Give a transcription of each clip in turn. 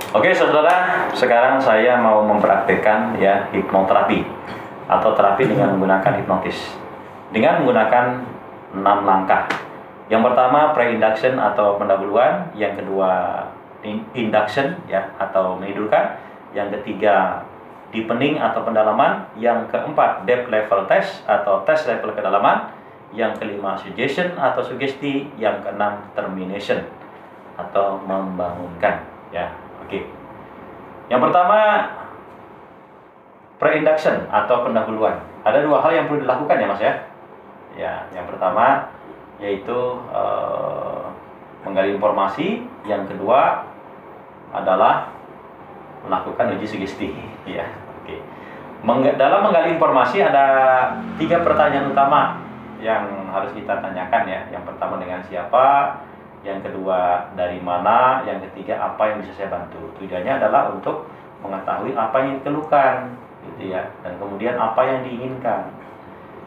Oke, saudara, sekarang saya mau mempraktikkan ya hipnoterapi atau terapi dengan menggunakan hipnotis dengan menggunakan 6 langkah. Yang pertama pre-induction atau pendahuluan, yang kedua induction ya atau menidurkan, yang ketiga deepening atau pendalaman, yang keempat depth level test atau tes level kedalaman, yang kelima suggestion atau sugesti, yang keenam termination atau membangunkan ya. Oke. Yang pertama pre-induction atau pendahuluan. Ada dua hal yang perlu dilakukan ya Mas ya. Ya, yang pertama yaitu menggali informasi, yang kedua adalah melakukan uji sugesti ya. Oke. Dalam menggali informasi ada 3 pertanyaan utama yang harus kita tanyakan ya. Yang pertama dengan siapa, yang kedua dari mana, yang ketiga apa yang bisa saya bantu. Tujuannya adalah untuk mengetahui apa yang dikeluhkan gitu ya, dan kemudian apa yang diinginkan.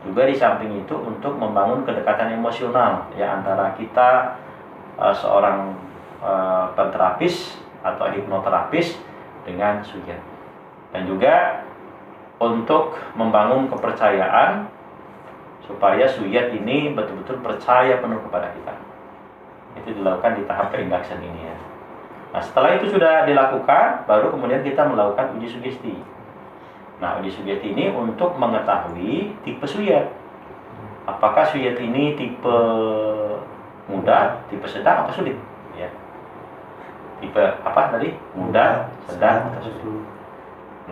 Juga di samping itu untuk membangun kedekatan emosional ya antara kita seorang terapis atau hipnoterapis dengan subjek, dan juga untuk membangun kepercayaan supaya subjek ini betul-betul percaya penuh kepada kita. Itu dilakukan di tahap pre-induction ini ya. Nah, setelah itu sudah dilakukan, baru kemudian kita melakukan uji sugesti. Nah, uji sugesti ini untuk mengetahui tipe subjek. Apakah subjek ini tipe mudah, tipe sedang, atau sulit ya. Tipe apa tadi? Mudah, sedang, atau sulit.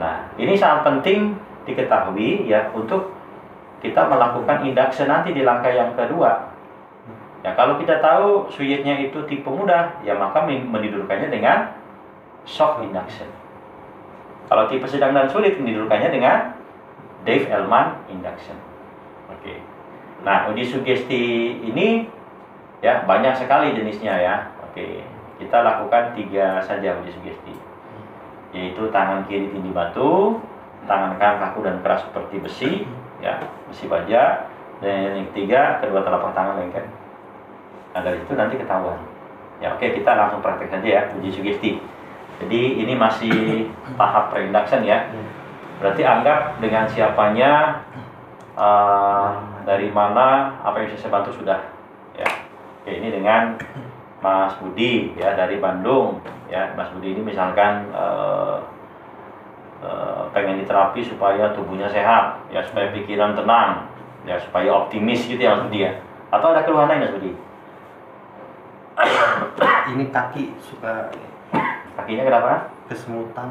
Nah, ini sangat penting diketahui ya untuk kita melakukan induction nanti di langkah yang kedua. Ya, kalau kita tahu subjeknya itu tipe mudah, ya maka menidurkannya dengan soft induction. Kalau tipe sedang dan sulit, menidurkannya dengan Dave Elman induction. Oke. Nah, uji sugesti ini ya banyak sekali jenisnya ya. Oke. Kita lakukan 3 saja uji sugesti. Yaitu tangan kiri tindih batu, tangan kanan kaku dan keras seperti besi, ya, besi baja, dan yang ketiga kedua telapak tangan lengket. Nah, dari itu nanti ketahuan. Ya, oke, kita langsung praktek saja ya, uji sugesti. Jadi ini masih tahap pre-induction ya. Berarti anggap dengan siapanya, dari mana, apa yang bisa saya bantu sudah. Ya. Oke, ini dengan Mas Budi ya dari Bandung. Ya, Mas Budi ini misalkan pengen diterapi supaya tubuhnya sehat, ya supaya pikiran tenang, ya supaya optimis gitu ya Mas Budi ya. Atau ada keluhan lain Mas Budi? Ini kaki suka Kakinya kenapa? kesemutan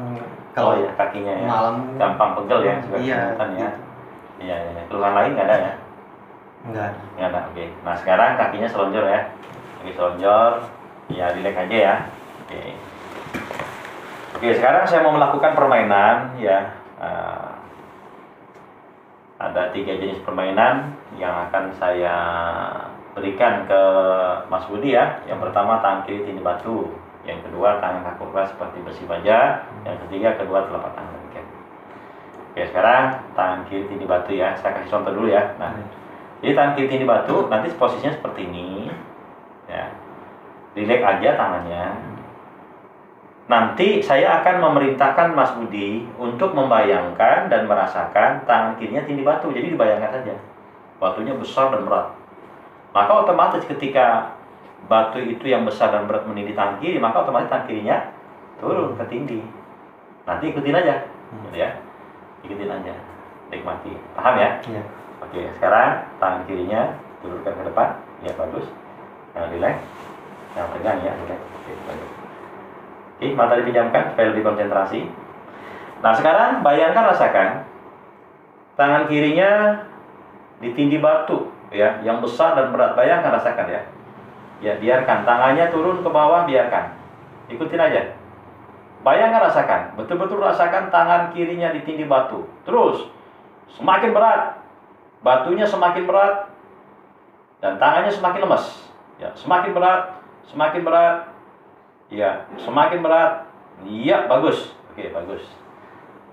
Kalau ya kakinya ya malam gampang pegel ya, suka iya, kesemutan ya. gitu. Iya, iya. Keluhan lain nggak ada ya? Enggak. Nggak ada. Oke. Nah, sekarang kakinya selonjor ya. Kaki selonjor, ya rileks aja ya. Oke. Oke, sekarang saya mau melakukan permainan ya. Ada 3 jenis permainan yang akan saya berikan ke Mas Budi ya. Yang pertama tangan kiri tindih batu, yang kedua tangan kaku keras seperti besi baja, yang ketiga kedua telapak tangan lengket. Oke, sekarang tangan kiri tindih batu ya. Saya kasih contoh dulu ya. Nah, jadi tangan kiri tindih batu nanti posisinya seperti ini ya. Rileks aja tangannya. Nanti saya akan memerintahkan Mas Budi untuk membayangkan dan merasakan tangan kirinya tindih batu. Jadi dibayangkan saja. Batunya besar dan berat. Maka otomatis ketika batu itu yang besar dan berat menindih tangan kiri, maka otomatis tangan kirinya turun ke tindih. Nanti ikutin aja, gitu ya. Ikutin aja, nikmati. Paham ya? Iya. Oke, sekarang tangan kirinya turunkan ke depan, ya bagus. Yang rileks, yang tegang ya, rileks. Oke, bagus. Oke, mata dipejamkan supaya lebih konsentrasi. Nah, sekarang bayangkan, rasakan tangan kirinya ditindih batu ya, yang besar dan berat. Bayangkan, rasakan ya. Ya, biarkan tangannya turun ke bawah, biarkan. Ikutin aja. Bayangkan, rasakan. Betul-betul rasakan tangan kirinya ditindih batu. Terus semakin berat. Batunya semakin berat dan tangannya semakin lemas. Ya, semakin berat, semakin berat. Ya, semakin berat. Iya, bagus. Oke, bagus.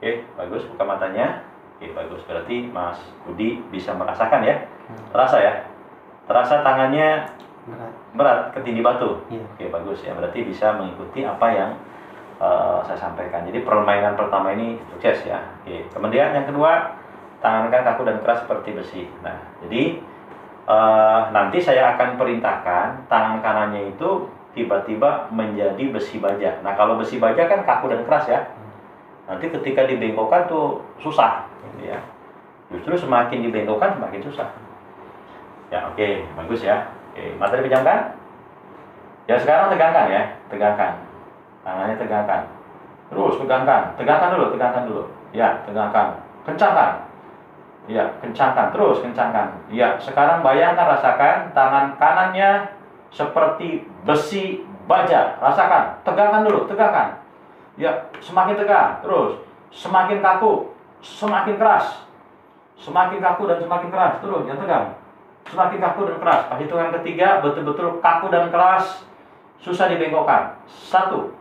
Oke, bagus. Buka matanya. Oke, bagus. Berarti Mas Budi bisa merasakan ya. Terasa ya. Terasa tangannya berat ke tindih batu. Iya. Oke, bagus ya. Berarti bisa mengikuti apa yang saya sampaikan. Jadi permainan pertama ini sukses ya. Oke. Kemudian yang kedua, tangan kaku dan keras seperti besi. Nah, jadi nanti saya akan perintahkan tangan kanannya itu tiba-tiba menjadi besi baja. Nah, kalau besi baja kan kaku dan keras ya. Nanti ketika dibengkokkan tuh susah, gitu ya. Justru semakin dibengkokkan semakin susah. Ya, oke, bagus ya. Oke, materi pejamkan. Ya, sekarang tegangkan ya, tegangkan. Tangannya tegangkan. Terus tegangkan dulu. Ya, tegangkan. Kencangkan. Ya, kencangkan, terus kencangkan. Ya, sekarang bayangkan, rasakan tangan kanannya seperti besi baja. Rasakan, tegangkan dulu, tegangkan. Ya, semakin tegang, terus semakin kaku, semakin keras. Semakin kaku dan semakin keras, terus yang tegang. Semakin kaku dan keras. Pas hitungan ketiga betul-betul kaku dan keras, susah dibengkokkan. 1,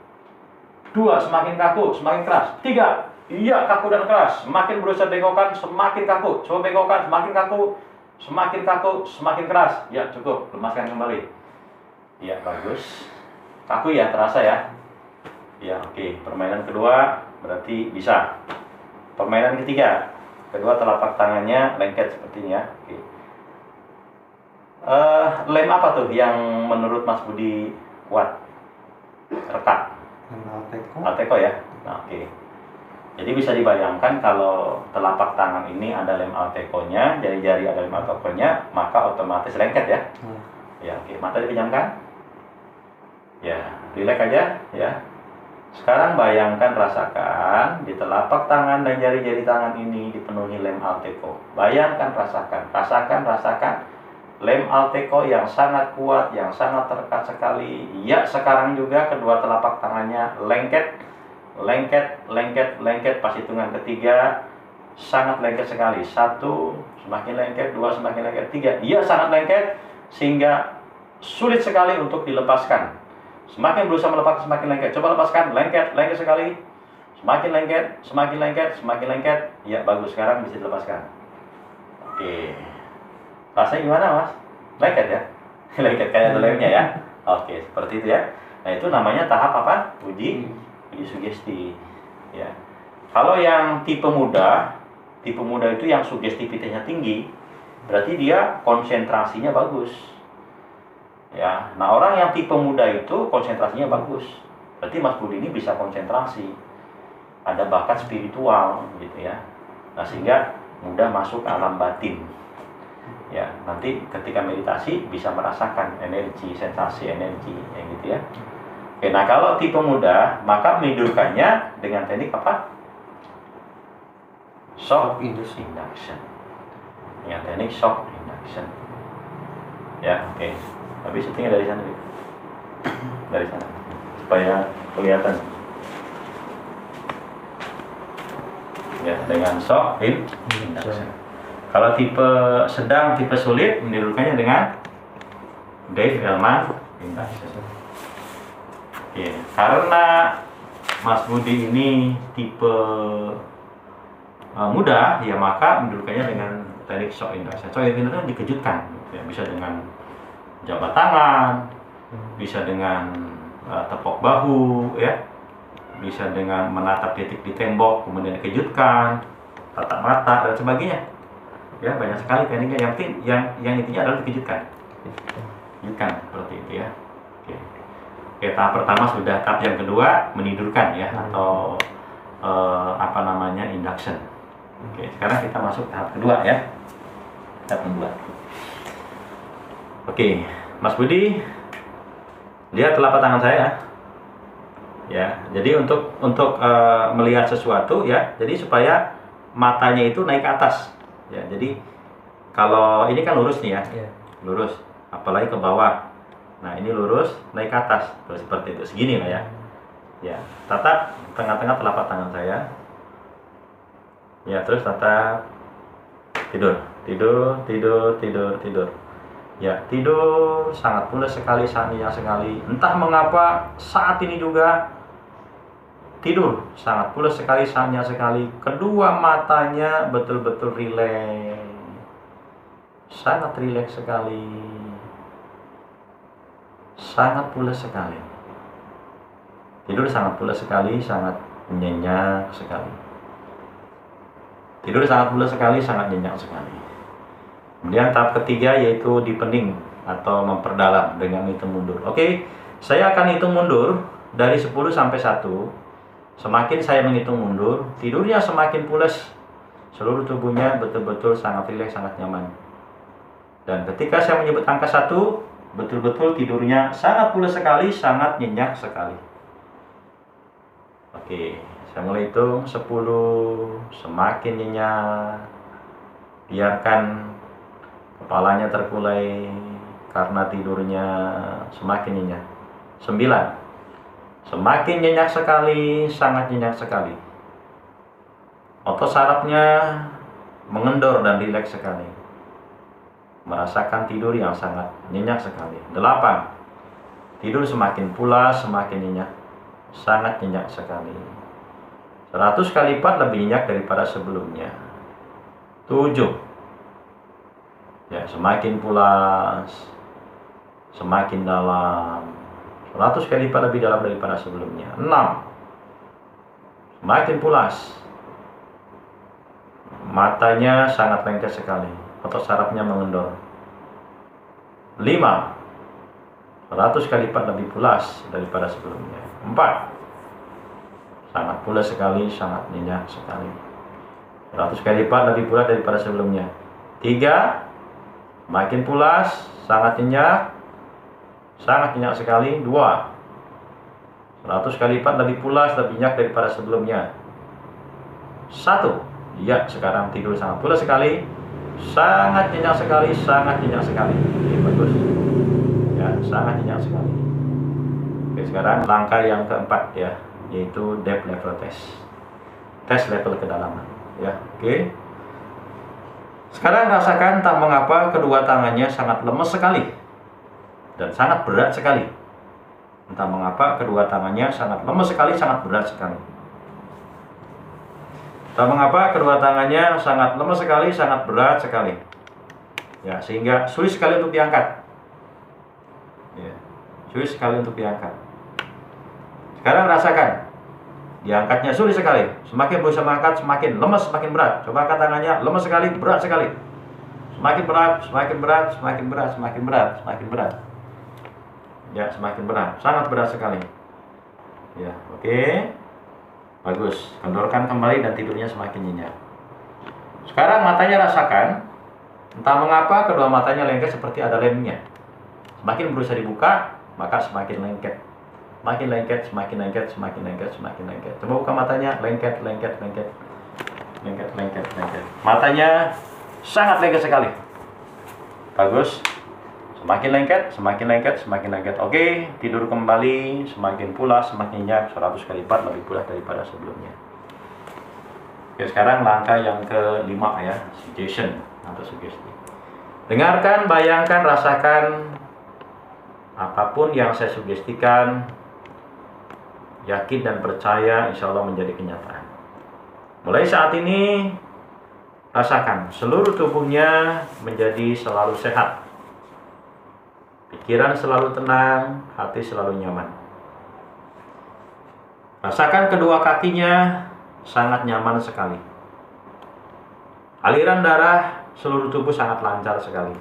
2, semakin kaku, semakin keras. 3, iya, kaku dan keras. Semakin berusaha bengkokkan, semakin kaku. Coba bengkokkan, semakin kaku, semakin keras. Ya, cukup. Lemaskan kembali. Ya, bagus. Kaku ya, terasa ya. Ya, oke. Permainan kedua berarti bisa. Permainan ketiga. Kedua, telapak tangannya lengket seperti ini ya. Oke. Lem apa tuh yang menurut Mas Budi kuat? Retak. Alteco ya. Nah, oke. Jadi bisa dibayangkan kalau telapak tangan ini ada lem Alteco-nya, jari-jari ada lem Alteco-nya, maka otomatis lengket ya. Ya, oke. Mata dipejamkan. Ya, rileks aja ya. Sekarang bayangkan, rasakan di telapak tangan dan jari-jari tangan ini dipenuhi lem Alteco. Bayangkan, rasakan lem Alteco yang sangat kuat, yang sangat terkat sekali. Ya, sekarang juga kedua telapak tangannya lengket. Pas hitungan ketiga sangat lengket sekali. 1, semakin lengket. 2, semakin lengket. 3, iya, sangat lengket sehingga sulit sekali untuk dilepaskan. Semakin berusaha melepaskan, semakin lengket. Coba lepaskan, lengket sekali. Semakin lengket. Ya, bagus. Sekarang bisa dilepaskan. Oke. Rasanya gimana, Mas? Lengket ya? Lengket kayak ada lemnya ya. Oke, seperti itu ya. Nah, itu namanya tahap apa? Uji sugesti. Ya. Kalau yang tipe muda itu yang sugestivitasnya tinggi, berarti dia konsentrasinya bagus. Ya. Nah, orang yang tipe muda itu konsentrasinya bagus. Berarti Mas Budi ini bisa konsentrasi. Ada bakat spiritual gitu ya. Nah, sehingga mudah masuk ke alam batin. Ya, nanti ketika meditasi bisa merasakan energi, sensasi energi yang gitu ya. Oke, nah kalau tipe muda, maka menidurkannya dengan teknik apa? Shock induction. Dengan teknik shock induction. Ya, oke. Tapi syutingnya dari sana, dari sana, supaya kelihatan. Ya, dengan shock induction. Kalau tipe sedang, tipe sulit, menidurkannya dengan Dave-Hellman induction. Ya, karena Mas Budi ini tipe muda, ya maka menidurkannya dengan teknik shock induction. Shock induction dikejutkan, ya, bisa dengan jabat tangan, bisa dengan tepuk bahu, ya, bisa dengan menatap titik di tembok kemudian dikejutkan, tatap mata dan sebagainya. Ya, banyak sekali tekniknya. Yang intinya adalah dikejutkan. Seperti itu ya. Oke, tahap pertama sudah. Tahap yang kedua menidurkan ya, atau induction. Oke, sekarang kita masuk tahap kedua ya. Tahap kedua. Oke, Mas Budi, lihat telapak tangan saya. Ya, jadi untuk melihat sesuatu ya, jadi supaya matanya itu naik ke atas. Ya, jadi kalau ini kan lurus nih ya, lurus, apalagi ke bawah. Nah, ini lurus, naik ke atas, terus seperti itu, segini lah ya. Ya, tatap tengah-tengah telapak tangan saya. Ya, terus tatap, tidur. Ya, tidur sangat pulas sekali, sangat sekali. Entah mengapa saat ini juga tidur sangat pulas sekali, sangat sekali. Kedua matanya betul-betul rileks, sangat rileks sekali, sangat pulas sekali. Tidur sangat pulas sekali, sangat nyenyak sekali. Tidur sangat pulas sekali, sangat nyenyak sekali. Kemudian tahap ketiga yaitu dipending atau memperdalam dengan hitung mundur. Oke, saya akan hitung mundur dari 10 sampai 1. Semakin saya menghitung mundur, tidurnya semakin pulas. Seluruh tubuhnya betul-betul sangat rileks, sangat nyaman. Dan ketika saya menyebut angka 1, betul-betul tidurnya sangat pulas sekali, sangat nyenyak sekali. Oke, saya mulai hitung 10, semakin nyenyak. Biarkan kepalanya terkulai karena tidurnya semakin nyenyak. 9, semakin nyenyak sekali, sangat nyenyak sekali. Otot sarafnya mengendor dan rileks sekali. Merasakan tidur yang sangat nyenyak sekali. 8, tidur semakin pulas, semakin nyenyak. Sangat nyenyak sekali. 100 kali lipat lebih nyenyak daripada sebelumnya. 7, ya, semakin pulas, semakin dalam. 100 kali lipat lebih dalam daripada sebelumnya. 6, semakin pulas. Matanya sangat lengket sekali. Otot sarafnya mengendor. 5, 100 kali lipat lebih pulas daripada sebelumnya. 4, sangat pulas sekali, sangat nyenyak sekali. 100 kali lipat lebih pulas daripada sebelumnya. 3, makin pulas, sangat nyenyak sekali. 2, 100 kali lipat lebih pulas, lebih nyenyak daripada sebelumnya. 1, ya, sekarang tidur sangat pulas sekali, sangat nyenyak sekali, sangat nyenyak sekali. Oke, bagus. Ya, sangat nyenyak sekali. Oke, sekarang langkah yang keempat ya, yaitu depth level test. Tes level kedalaman ya. Oke. Sekarang rasakan tak mengapa kedua tangannya sangat lemes sekali dan sangat berat sekali. Entah mengapa kedua tangannya sangat lemes sekali, sangat berat sekali. Tak mengapa kedua tangannya sangat lemes sekali, sangat berat sekali. Ya, sehingga sulit sekali untuk diangkat. Ya, sulit sekali untuk diangkat. Sekarang rasakan, diangkatnya sulit sekali. Semakin berusaha mengangkat, semakin lemes, semakin berat. Coba angkat tangannya, lemes sekali, berat sekali. Semakin berat, semakin berat, semakin berat, semakin berat, semakin berat. Ya, semakin berat, sangat berat sekali. Ya, oke. Bagus, kendorkan kembali dan tidurnya semakin nyenyak. Sekarang matanya rasakan, entah mengapa kedua matanya lengket seperti ada lemnya. Semakin berusaha dibuka, maka semakin lengket. Semakin lengket, semakin lengket, semakin lengket, semakin lengket. Coba buka matanya, lengket, lengket, lengket. Lengket, lengket, lengket. Matanya sangat lengket sekali. Bagus. Semakin lengket, semakin lengket, semakin lengket. Oke, tidur kembali, semakin pulas, semakin nyenyak, 100 kali lipat lebih pulas daripada sebelumnya. Oke, sekarang langkah yang kelima ya, suggestion atau sugesti. Dengarkan, bayangkan, rasakan apapun yang saya sugestikan. Yakin dan percaya, insya Allah menjadi kenyataan. Mulai saat ini, rasakan seluruh tubuhnya menjadi selalu sehat. Pikiran selalu tenang, hati selalu nyaman. Rasakan kedua kakinya sangat nyaman sekali. Aliran darah seluruh tubuh sangat lancar sekali.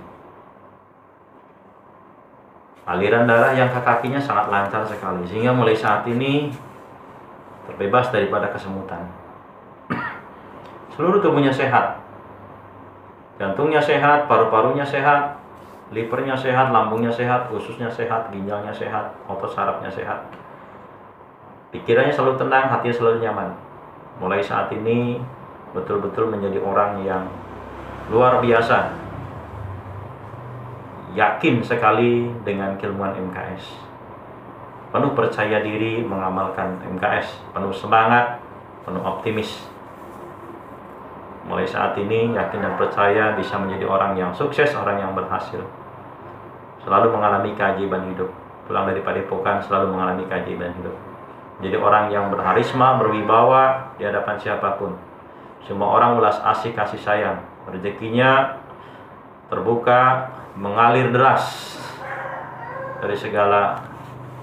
Aliran darah yang ke kakinya sangat lancar sekali, sehingga mulai saat ini terbebas daripada kesemutan. Seluruh tubuhnya sehat. Jantungnya sehat, paru-parunya sehat, livernya sehat, lambungnya sehat, ususnya sehat, ginjalnya sehat, otot sarafnya sehat. Pikirannya selalu tenang, hatinya selalu nyaman. Mulai saat ini betul-betul menjadi orang yang luar biasa. Yakin sekali dengan keilmuan MKS. Penuh percaya diri mengamalkan MKS, penuh semangat, penuh optimis. Mulai saat ini yakin dan percaya bisa menjadi orang yang sukses, orang yang berhasil. Selalu mengalami keajaiban hidup. Pulang dari padepokan selalu mengalami keajaiban hidup. Jadi orang yang berharisma, berwibawa di hadapan siapapun. Semua orang ulas asih kasih sayang. Rezekinya terbuka, mengalir deras dari segala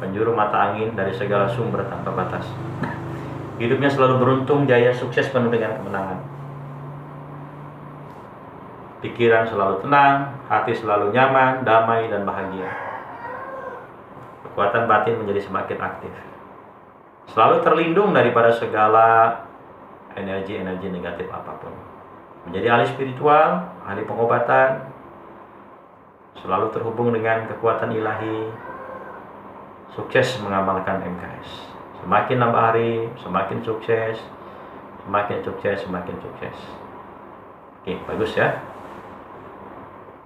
penjuru mata angin dari segala sumber tanpa batas. Hidupnya selalu beruntung, jaya, sukses, penuh dengan kemenangan. Pikiran selalu tenang, hati selalu nyaman, damai, dan bahagia. Kekuatan batin menjadi semakin aktif. Selalu terlindung daripada segala energi-energi negatif apapun. Menjadi ahli spiritual, ahli pengobatan, selalu terhubung dengan kekuatan ilahi, sukses mengamalkan MKS. Semakin nambah hari, semakin sukses, semakin sukses, semakin sukses. Oke, bagus ya.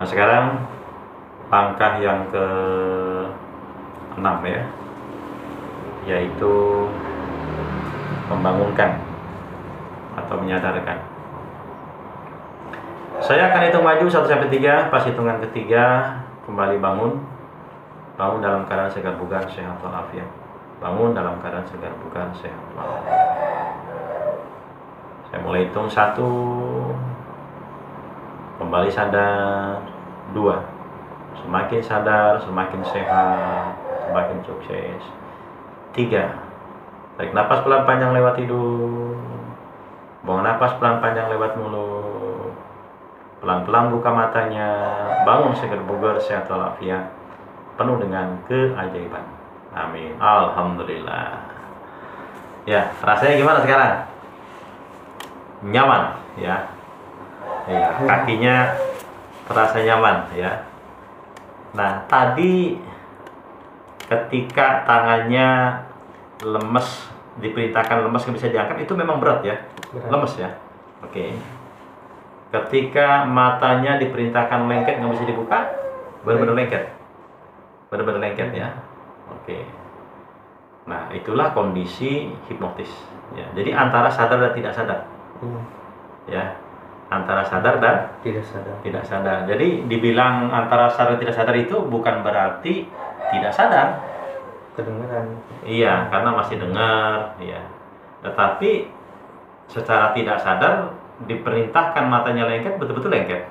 Nah sekarang langkah yang ke-6 ya, yaitu membangunkan atau menyadarkan. Saya akan hitung maju 1 sampai 3. Pas hitungan ketiga kembali bangun. Bangun dalam keadaan segar bugar, sehat walafiat. Bangun dalam keadaan segar bugar, sehat walafiat. Saya mulai hitung 1. Kembali sadar. 2. Semakin sadar, semakin sehat, semakin sukses. 3. Tarik napas pelan panjang lewat hidung. Buang napas pelan panjang lewat mulut. Pelan-pelan buka matanya. Bangun segar bugar, sehat walafiat, penuh dengan keajaiban. Amin. Alhamdulillah. Ya, rasanya gimana sekarang? Nyaman ya. Ya, kakinya terasa nyaman ya. Nah, tadi ketika tangannya lemes, diperintahkan lemes nggak bisa diangkat, itu memang berat ya. Lemes ya. Oke. Ketika matanya diperintahkan lengket nggak bisa dibuka, benar-benar lengket. Benar-benar lengket ya. Oke. Nah, itulah kondisi hipnotis ya. Jadi antara sadar dan tidak sadar. Ya. Antara sadar dan tidak sadar. Jadi dibilang antara sadar dan tidak sadar itu bukan berarti tidak sadar. Kedengaran. Iya, karena masih dengar ya. Tetapi secara tidak sadar diperintahkan matanya lengket, betul-betul lengket.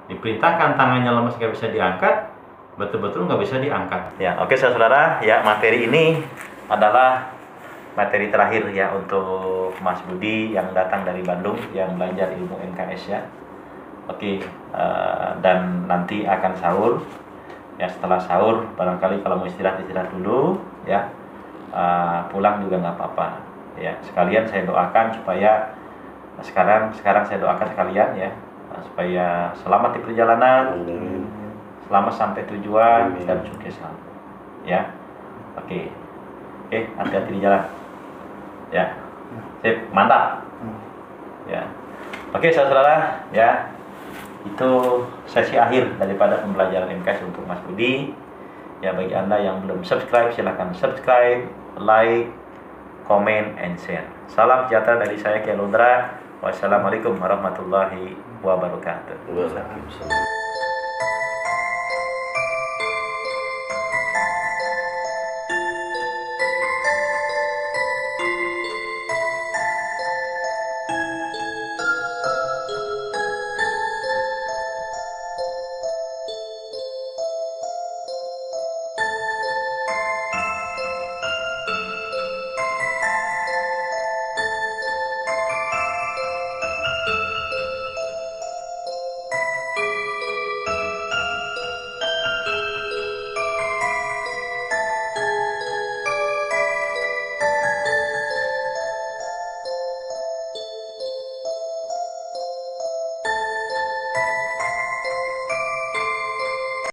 Diperintahkan tangannya lemas nggak bisa diangkat, betul-betul nggak bisa diangkat. Ya, oke saudara, ya materi ini adalah materi terakhir ya untuk Mas Budi yang datang dari Bandung yang belajar ilmu MKS ya. Oke, dan nanti akan sahur. Ya setelah sahur barangkali kalau mau istirahat dulu ya. Pulang juga nggak apa-apa. Ya sekalian saya doakan supaya sekarang saya doakan sekalian ya supaya selamat di perjalanan. Selamat sampai tujuan. Amin. Dan sukses selalu. Ya. Oke, hati-hati di jalan. Ya. Sip, mantap. Ya. Oke, saudara, ya. Itu sesi akhir daripada pembelajaran MKS untuk Mas Budi. Ya, bagi Anda yang belum subscribe, silahkan subscribe, like, comment, and share. Salam sejahtera dari saya Kiai Lundra. Wassalamualaikum warahmatullahi wabarakatuh. Waalaikumsalam.